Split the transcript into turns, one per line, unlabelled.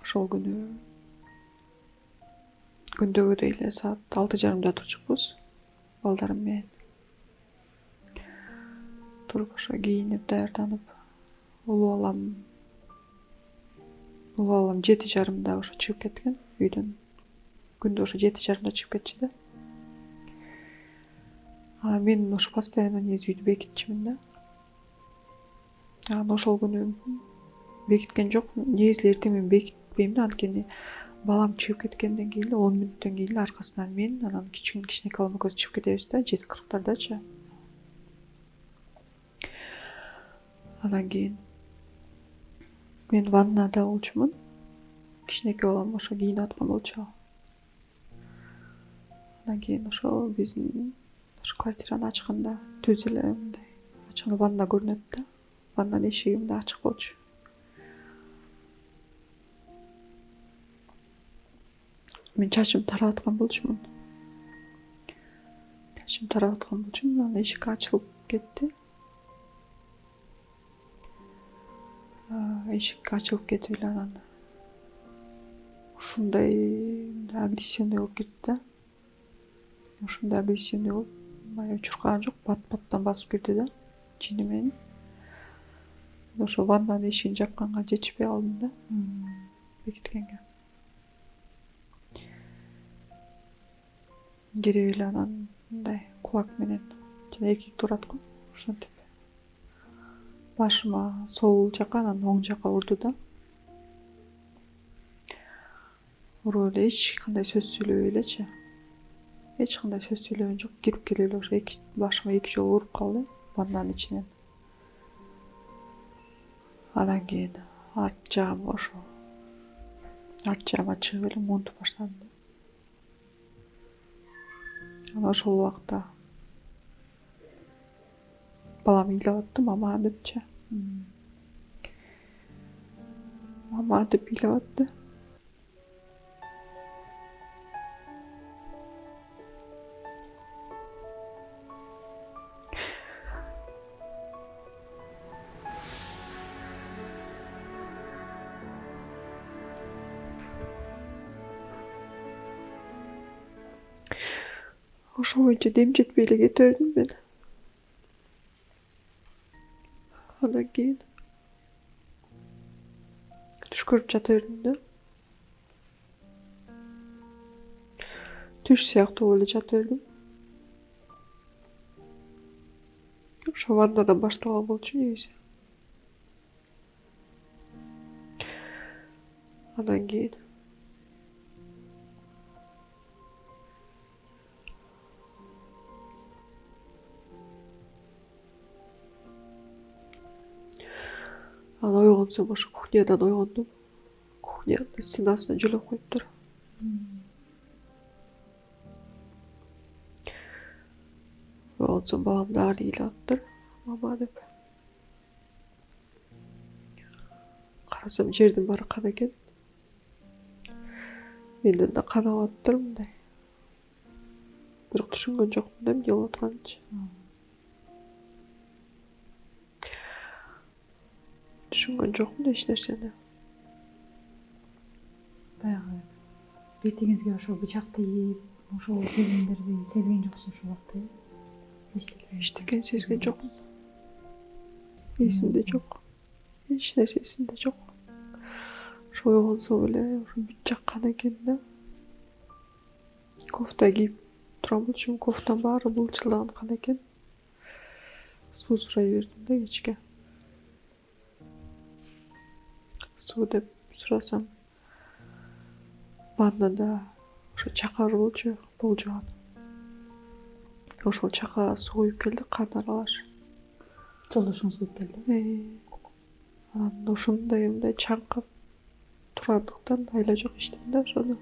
ошол күндөгүдөй эле саат 6:30 турчукпуз балдарым менен. Туруп ошо кийинип даярданып, улуу балам 7:30 ошо чыгып кеткен үйдөн. Күндө ошо 7:30 чыгып кетчү да. Мен ошо постоянно негизи үйдү бекитчимин да. Анан ошол күнү бекиткен жокмун. Негизи эртең мен бекитпейм да, анткени балам чыгып кеткенден кийин 10 мүнөттөн кийин аркасынан мен анан кичине балам экөөбүз чыгып кетебиз да, 7:40 Анан кийин мен ваннада болчумун. Кичинекей балам ошо кийинип аткан болчу. Андан кийин ошо биздин квартираны ачканда түз эле мындай ачканда ванна көрүнөт да. Ваннанын эшиги мындай ачык болчу. Мен чачымды тарап аткан болчумун. Анан эшик ачылып кетти. Эшик ачылып кетип эле анан ушундай агрессивный болуп кетти да. Ушундай агрессивный болуп, мага чуркаган жок, бат-баттан басып кирди да, жини менен. Ошо ваннанын эшигин жапканга жетишпей калдым да, бекиткенге. Кирип эле анан мындай кулак менен, жана эркек турат го, ошентип башыма сол жака, анан оң жака урду да. Уруп эле эч кандай сөз сүйлөбөй элечи. Эч кандай сөз сүйлөгөн жок, кирип келип эле ошо башыма 2 жолу уруп калды ваннанын ичинен. Андан кийин арт жагыма чыгып эле монтуп баштадым да. Анан ошол убакта балам ыйлап атты, мама депчи. Мама деп ыйлап атты. Ошол боюнча дем жетпей эле кете бердим мен. Андан кийин түш көрүп жата бердим да. Түш сыяктуу болуп эле жата бердим. Ошо ваннадан башталган болчу негизи. Андан кийин ойгонсом ошо кухнядан ойгондум. Кухнянын стенасына жөлөп коюптур. Ойгонсом балам дагы ыйлап атыптыр, мама деп. Карасам жердин баары кан экен. Менден да кан алып атыптыр мындай. Бирок түшүнгөн жокмун да эмне болуп атканынчы. Түшүнгөн жокмун эч нерсени.
Баягы бетиңизге ошо бычак тийип, ошол сезимдерди сезген жоксуз ошол убакта, э?
Эчтекени сезген жокмун. Эсимде жок. Эч нерсе эсимде жок. Ошо ойгонсом эле ошо бүт жак кан экен да. Кофта кийип турган болчумун, кофтанын баары былчылдаган кан экен. Суу сурай бердим да кечке. Суу деп сурасам, ваннада ошо чака болчу, болжоган. Ошол чака суу куюп келди, кан аралаш.
Жолдошуңуз куюп келди?
Анан ошондой мындай чаңкып тургандыктан айла жок иштедим да ошону.